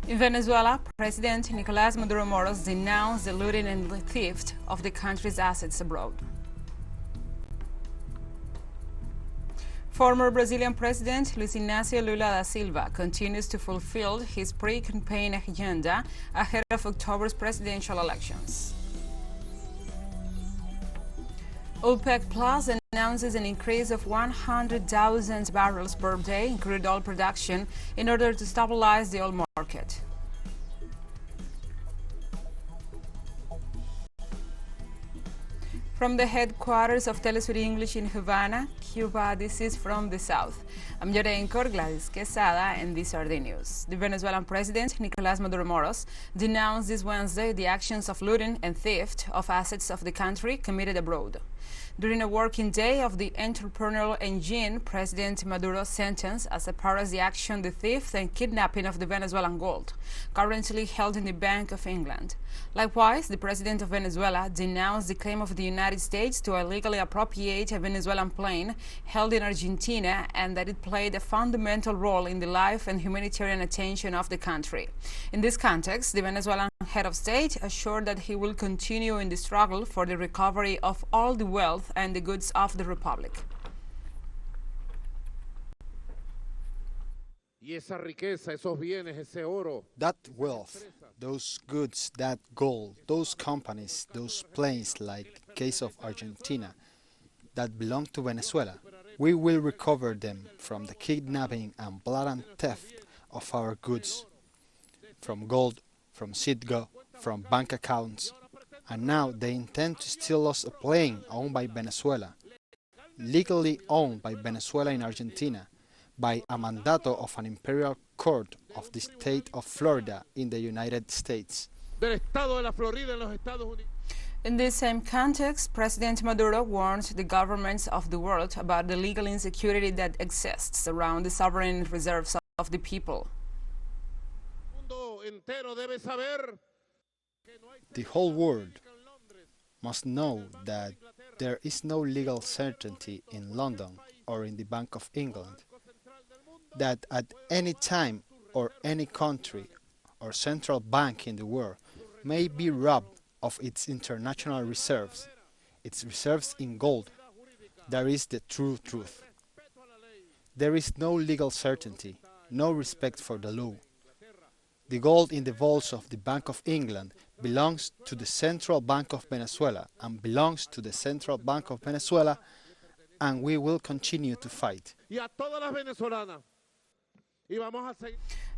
In Venezuela, President Nicolás Maduro Moros denounced the looting and theft of the country's assets abroad. Former Brazilian President Luiz Inácio Lula da Silva continues to fulfill his pre-campaign agenda ahead of October's presidential elections. OPEC Plus announces an increase of 100,000 barrels per day in crude oil production in order to stabilize the oil market. From the headquarters of TeleSUR English in Havana, Cuba, this is From the South. I'm your anchor, Gladys Quesada, and these are the news. The Venezuelan president, Nicolás Maduro Moros, denounced this Wednesday the actions of looting and theft of assets of the country committed abroad. During a working day of the entrepreneurial engine, President Maduro sentenced as a part of the action the theft and kidnapping of the Venezuelan gold, currently held in the Bank of England. Likewise, the president of Venezuela denounced the claim of the United States to illegally appropriate a Venezuelan plane held in Argentina and that it played a fundamental role in the life and humanitarian attention of the country. In this context, the Venezuelan head of state assured that he will continue in the struggle for the recovery of all the wealth and the goods of the republic. That wealth, those goods, that gold, those companies, those planes, like case of Argentina, that belong to Venezuela, we will recover them from the kidnapping and blatant theft of our goods, from gold, from Citgo, from bank accounts, and now they intend to steal us a plane owned by Venezuela, legally owned by Venezuela in Argentina, by a mandato of an imperial court of the state of Florida in the United States. In this same context, President Maduro warned the governments of the world about the legal insecurity that exists around the sovereign reserves of the people. The whole world must know that there is no legal certainty in London or in the Bank of England, that at any time or any country or central bank in the world may be robbed of its international reserves, its reserves in gold. That is the true truth. There is no legal certainty, no respect for the law. The gold in the vaults of the Bank of England belongs to the Central Bank of Venezuela and belongs to the Central Bank of Venezuela, and we will continue to fight.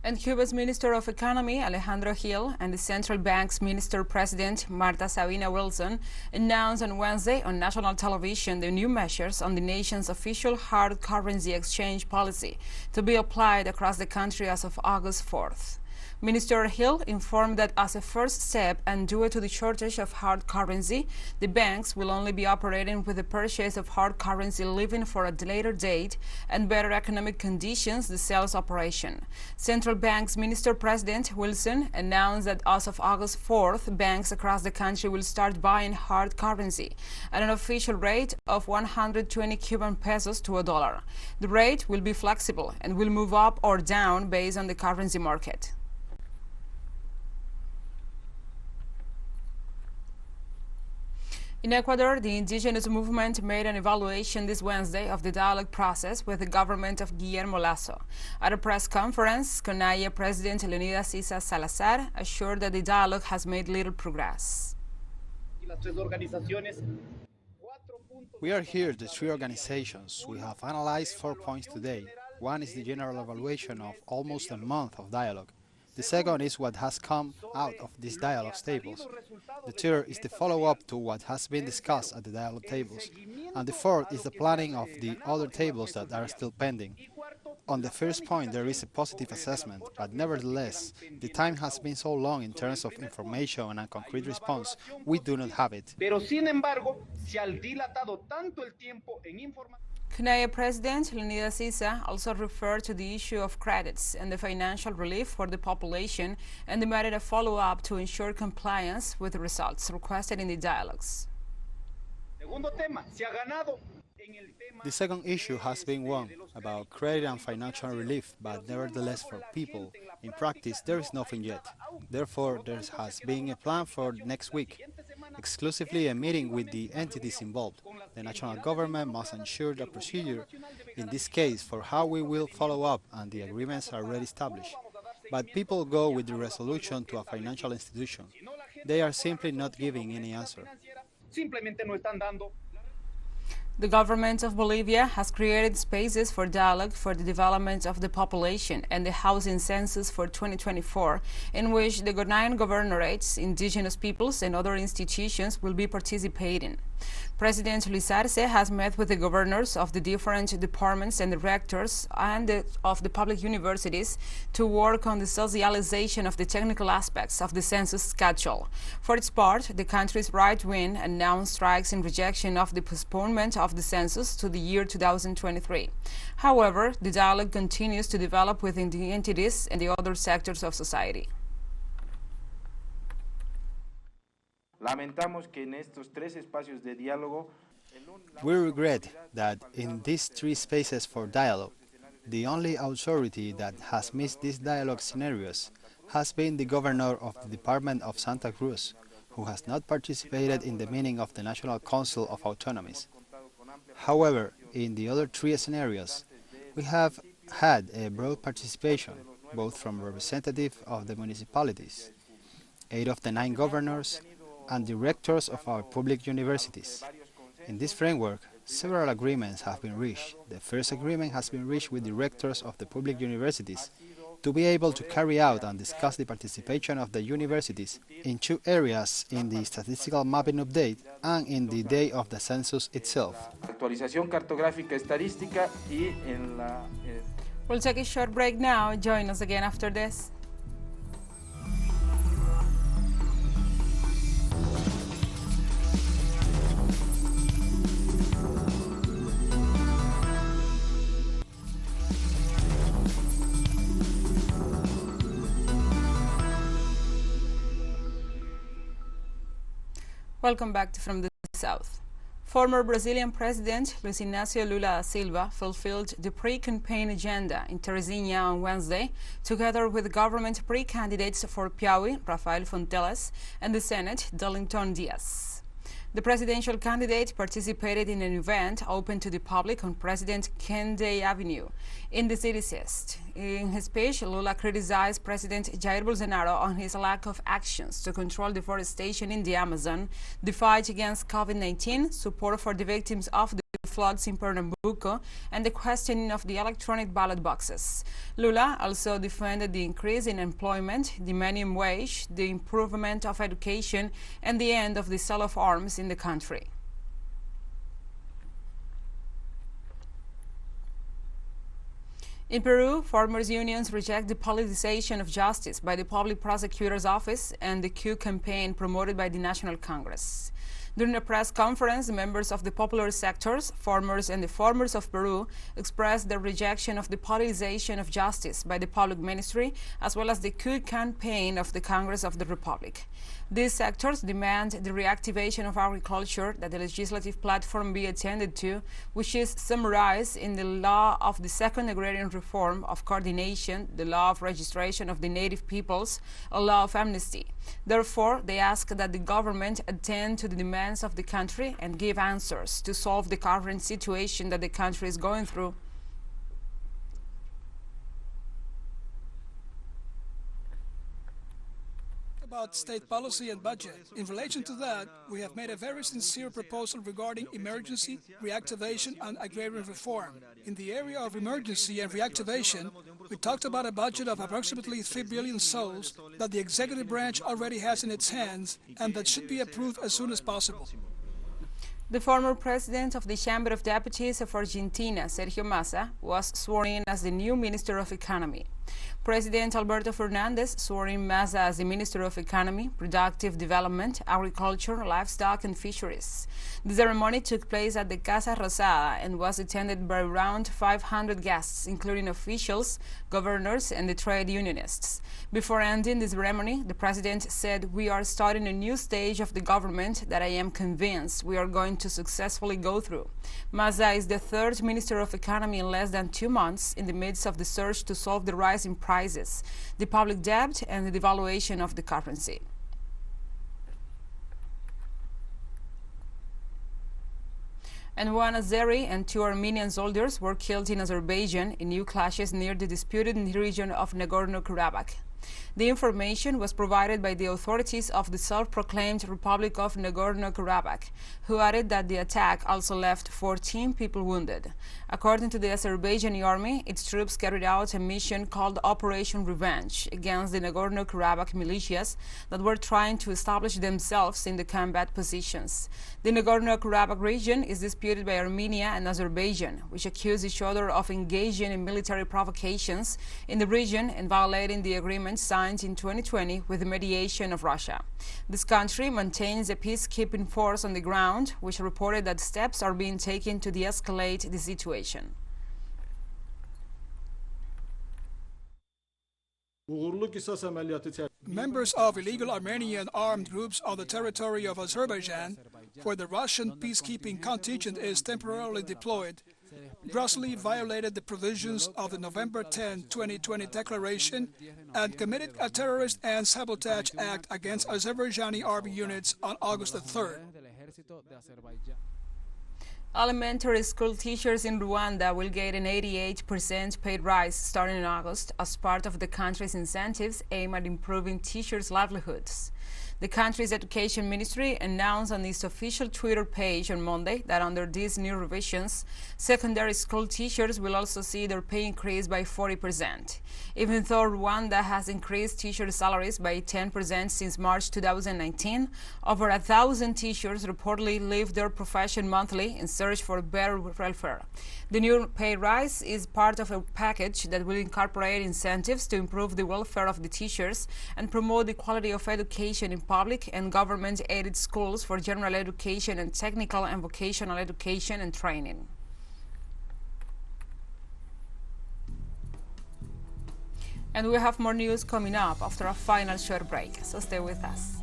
And Cuba's Minister of Economy, Alejandro Gil, and the Central Bank's Minister-President, Marta Sabina Wilson, announced on Wednesday on national television the new measures on the nation's official hard currency exchange policy to be applied across the country as of August 4th. Minister Hill informed that as a first step and due to the shortage of hard currency, the banks will only be operating with the purchase of hard currency leaving for a later date and better economic conditions the sales operation. Central Bank's Minister-President Wilson announced that as of August 4th, banks across the country will start buying hard currency at an official rate of 120 Cuban pesos to a dollar. The rate will be flexible and will move up or down based on the currency market. In Ecuador, the indigenous movement made an evaluation this Wednesday of the dialogue process with the government of Guillermo Lasso. At a press conference, CONAIE President Leonidas Issa Salazar assured that the dialogue has made little progress. We are here, the three organizations. We have analyzed 4 points today. One is the general evaluation of almost a month of dialogue. The second is what has come out of these dialogue tables. The third is the follow-up to what has been discussed at the dialogue tables. And the fourth is the planning of the other tables that are still pending. On the first point, there is a positive assessment, but nevertheless, the time has been so long in terms of information and a concrete response, we do not have it. CONAIE President Leonidas Issa also referred to the issue of credits and the financial relief for the population and demanded a follow-up to ensure compliance with the results requested in the dialogues. The second issue has been one about credit and financial relief, but nevertheless for people, in practice there is nothing yet. Therefore, there has been a plan for next week, exclusively a meeting with the entities involved. The national government must ensure the procedure, in this case, for how we will follow up, and the agreements are already established. But people go with the resolution to a financial institution. They are simply not giving any answer. The government of Bolivia has created spaces for dialogue for the development of the population and the housing census for 2024, in which the 9 governorates, indigenous peoples, and other institutions will be participating. President Luis Arce has met with the governors of the different departments and the rectors of the public universities to work on the socialization of the technical aspects of the census schedule. For its part, the country's right wing announced strikes in rejection of the postponement of the census to the year 2023. However, the dialogue continues to develop within the entities and the other sectors of society. We regret that in these 3 spaces for dialogue, the only authority that has missed these dialogue scenarios has been the governor of the Department of Santa Cruz, who has not participated in the meeting of the National Council of Autonomies. However, in the other 3 scenarios, we have had a broad participation, both from representatives of the municipalities, 8 of the 9 governors, and directors of our public universities. In this framework, several agreements have been reached. The first agreement has been reached with directors of the public universities to be able to carry out and discuss the participation of the universities in 2 areas, in the statistical mapping update and in the day of the census itself. We'll take a short break now. Join us again after this. Welcome back to From the South. Former Brazilian President Luis Lula da Silva fulfilled the pre-campaign agenda in Teresina on Wednesday, together with government pre-candidates for Piauí, Rafael Fonteles, and the Senate, Darlington Dias. The presidential candidate participated in an event open to the public on President Kennedy Avenue in the city's east. In his speech, Lula criticized President Jair Bolsonaro on his lack of actions to control deforestation in the Amazon, the fight against COVID-19, support for the victims of the floods in Pernambuco, and the questioning of the electronic ballot boxes. Lula also defended the increase in employment, the minimum wage, the improvement of education, and the end of the sale of arms in the country. In Peru, farmers' unions reject the politicization of justice by the Public Prosecutor's Office and the coup campaign promoted by the National Congress. During a press conference, members of the popular sectors, farmers and the farmers of Peru expressed their rejection of the politicization of justice by the public ministry, as well as the coup campaign of the Congress of the Republic. These sectors demand the reactivation of agriculture, that the legislative platform be attended to, which is summarized in the law of the Second Agrarian Reform of Coordination, the law of registration of the native peoples, a law of amnesty. Therefore, they ask that the government attend to the demands of the country and give answers to solve the current situation that the country is going through. About state policy and budget. In relation to that, we have made a very sincere proposal regarding emergency, reactivation, and agrarian reform. In the area of emergency and reactivation, we talked about a budget of approximately 3 billion soles that the executive branch already has in its hands and that should be approved as soon as possible. The former president of the Chamber of Deputies of Argentina, Sergio Massa, was sworn in as the new Minister of Economy. President Alberto Fernandez swore in Maza as the Minister of Economy, Productive Development, Agriculture, Livestock and Fisheries. The ceremony took place at the Casa Rosada and was attended by around 500 guests, including officials, governors and the trade unionists. Before ending the ceremony, the president said, "We are starting a new stage of the government that I am convinced we are going to successfully go through." Maza is the third Minister of Economy in less than 2 months in the midst of the search to solve the rise in prices, the public debt and the devaluation of the currency. And one Azeri and 2 Armenian soldiers were killed in Azerbaijan in new clashes near the disputed region of Nagorno-Karabakh. The information was provided by the authorities of the self-proclaimed Republic of Nagorno-Karabakh, who added that the attack also left 14 people wounded. According to the Azerbaijani army, its troops carried out a mission called Operation Revenge against the Nagorno-Karabakh militias that were trying to establish themselves in the combat positions. The Nagorno-Karabakh region is disputed by Armenia and Azerbaijan, which accuse each other of engaging in military provocations in the region and violating the agreement signed in 2020 with the mediation of Russia. This country maintains a peacekeeping force on the ground, which reported that steps are being taken to de-escalate the situation. Members of illegal Armenian armed groups on the territory of Azerbaijan, where the Russian peacekeeping contingent is temporarily deployed, grossly violated the provisions of the November 10, 2020 declaration and committed a terrorist and sabotage act against Azerbaijani army units on August 3rd. Elementary school teachers in Rwanda will get an 88% pay rise starting in August as part of the country's incentives aimed at improving teachers' livelihoods. The country's education ministry announced on its official Twitter page on Monday that under these new revisions, secondary school teachers will also see their pay increase by 40%. Even though Rwanda has increased teacher salaries by 10% since March 2019, over 1,000 teachers reportedly leave their profession monthly in search for better welfare. The new pay rise is part of a package that will incorporate incentives to improve the welfare of the teachers and promote the quality of education in public and government-aided schools for general education and technical and vocational education and training. And we have more news coming up after a final short break, so stay with us.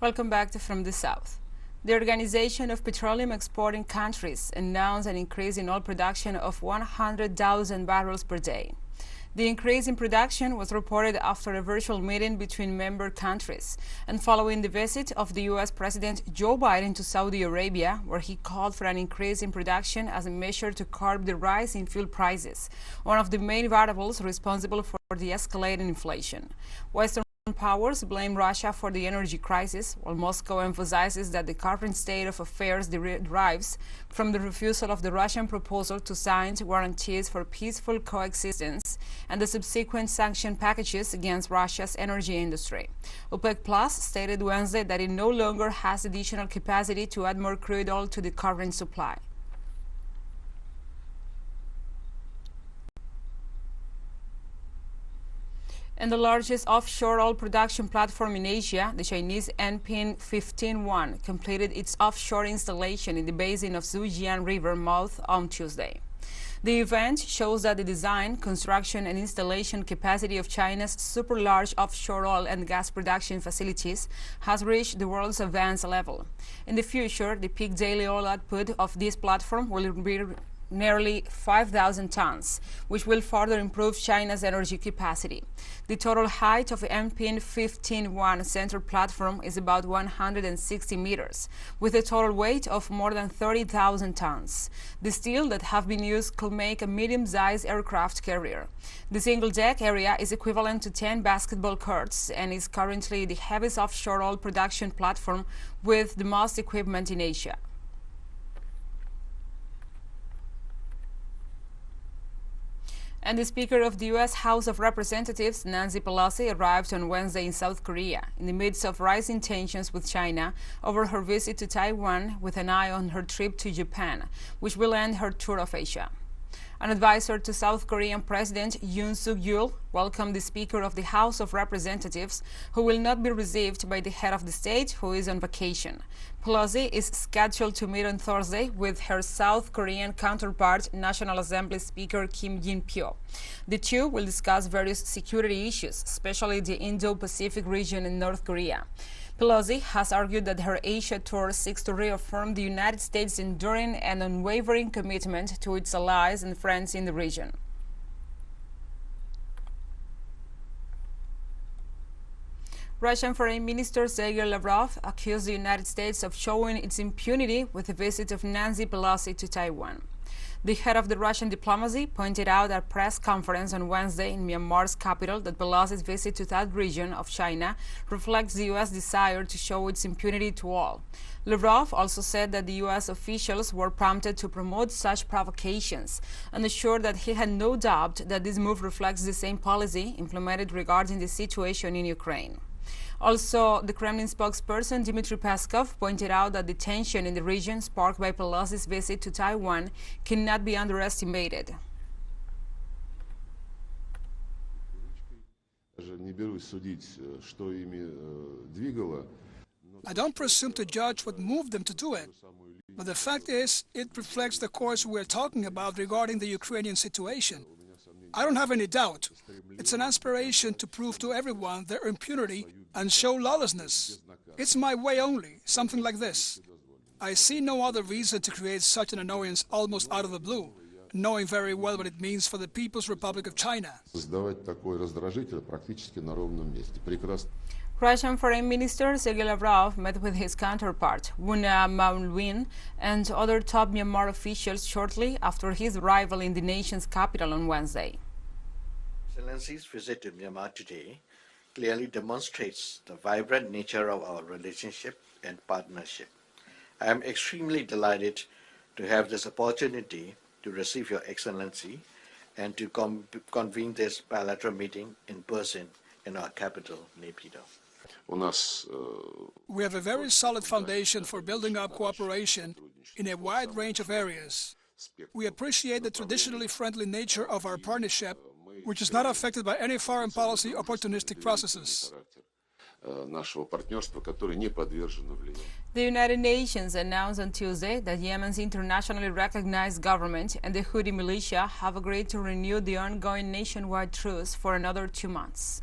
Welcome back to From the South. The Organization of Petroleum Exporting Countries announced an increase in oil production of 100,000 barrels per day. The increase in production was reported after a virtual meeting between member countries and following the visit of the U.S. President Joe Biden to Saudi Arabia, where he called for an increase in production as a measure to curb the rise in fuel prices, one of the main variables responsible for the escalating inflation. Western powers blame Russia for the energy crisis, while Moscow emphasizes that the current state of affairs derives from the refusal of the Russian proposal to sign guarantees for peaceful coexistence and the subsequent sanction packages against Russia's energy industry. OPEC Plus stated Wednesday that it no longer has additional capacity to add more crude oil to the current supply. And the largest offshore oil production platform in Asia, the Chinese NPN 15-1, completed its offshore installation in the basin of Zhejiang River mouth on Tuesday. The event shows that the design, construction and installation capacity of China's super-large offshore oil and gas production facilities has reached the world's advanced level. In the future, the peak daily oil output of this platform will be nearly 5,000 tons, which will further improve China's energy capacity. The total height of the NPN 15-1 center platform is about 160 meters, with a total weight of more than 30,000 tons. The steel that have been used could make a medium-sized aircraft carrier. The single-deck area is equivalent to 10 basketball courts and is currently the heaviest offshore oil production platform with the most equipment in Asia. And the Speaker of the U.S. House of Representatives, Nancy Pelosi, arrived on Wednesday in South Korea in the midst of rising tensions with China over her visit to Taiwan, with an eye on her trip to Japan, which will end her tour of Asia. An advisor to South Korean President Yoon Suk-yeol welcomed the Speaker of the House of Representatives, who will not be received by the head of the state, who is on vacation. Pelosi is scheduled to meet on Thursday with her South Korean counterpart, National Assembly Speaker Kim Jin-pyo. The two will discuss various security issues, especially the Indo-Pacific region in North Korea. Pelosi has argued that her Asia tour seeks to reaffirm the United States' enduring and unwavering commitment to its allies and friends in the region. Russian Foreign Minister Sergei Lavrov accused the United States of showing its impunity with the visit of Nancy Pelosi to Taiwan. The head of the Russian diplomacy pointed out at a press conference on Wednesday in Myanmar's capital that Pelosi's visit to that region of China reflects the U.S. desire to show its impunity to all. Lavrov also said that the U.S. officials were prompted to promote such provocations and assured that he had no doubt that this move reflects the same policy implemented regarding the situation in Ukraine. Also, the Kremlin spokesperson Dmitry Peskov pointed out that the tension in the region sparked by Pelosi's visit to Taiwan cannot be underestimated. I don't presume to judge what moved them to do it, but the fact is, it reflects the course we're talking about regarding the Ukrainian situation. I don't have any doubt. It's an aspiration to prove to everyone their impunity and show lawlessness. It's my way only, something like this. I see no other reason to create such an annoyance almost out of the blue, knowing very well what it means for the People's Republic of China. Russian Foreign Minister Sergei Lavrov met with his counterpart, Wu Maolwin, and other top Myanmar officials shortly after his arrival in the nation's capital on Wednesday. Excellency's visit to Myanmar today clearly demonstrates the vibrant nature of our relationship and partnership. I am extremely delighted to have this opportunity to receive Your Excellency and to convene this bilateral meeting in person in our capital, Naypyidaw. We have a very solid foundation for building up cooperation in a wide range of areas. We appreciate the traditionally friendly nature of our partnership, which is not affected by any foreign policy opportunistic processes. The United Nations announced on Tuesday that Yemen's internationally recognized government and the Houthi militia have agreed to renew the ongoing nationwide truce for another 2 months.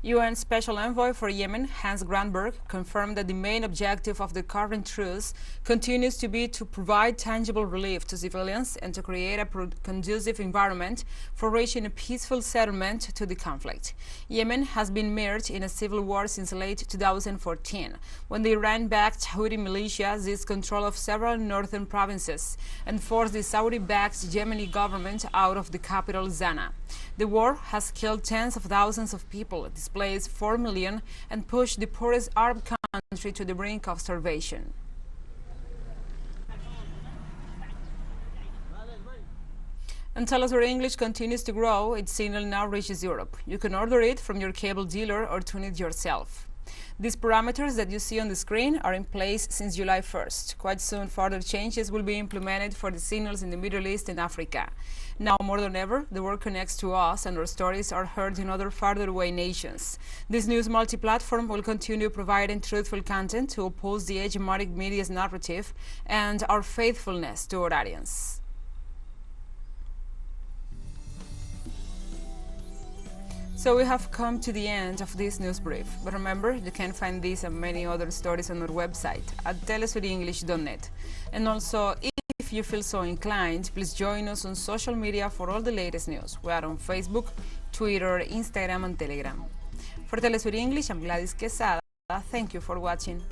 UN Special Envoy for Yemen, Hans Granberg, confirmed that the main objective of the current truce continues to be to provide tangible relief to civilians and to create a conducive environment for reaching a peaceful settlement to the conflict. Yemen has been mired in a civil war since late 2014, when the Iran-backed Houthi militia seized control of several northern provinces and forced the Saudi-backed Yemeni government out of the capital, Sanaa. The war has killed tens of thousands of people, displaced 4 million, and pushed the poorest Arab country to the brink of starvation. And TeleSUR English continues to grow. Its signal now reaches Europe. You can order it from your cable dealer or tune it yourself. These parameters that you see on the screen are in place since July 1st. Quite soon, further changes will be implemented for the signals in the Middle East and Africa. Now more than ever, the world connects to us and our stories are heard in other farther away nations. This news multi-platform will continue providing truthful content to oppose the hegemonic media's narrative and our faithfulness to our audience. So we have come to the end of this news brief, but remember, you can find these and many other stories on our website at telesurenglish.net. And also, if you feel so inclined, please join us on social media for all the latest news. We are on Facebook, Twitter, Instagram and Telegram. For TeleSUR English, I'm Gladys Quesada. Thank you for watching.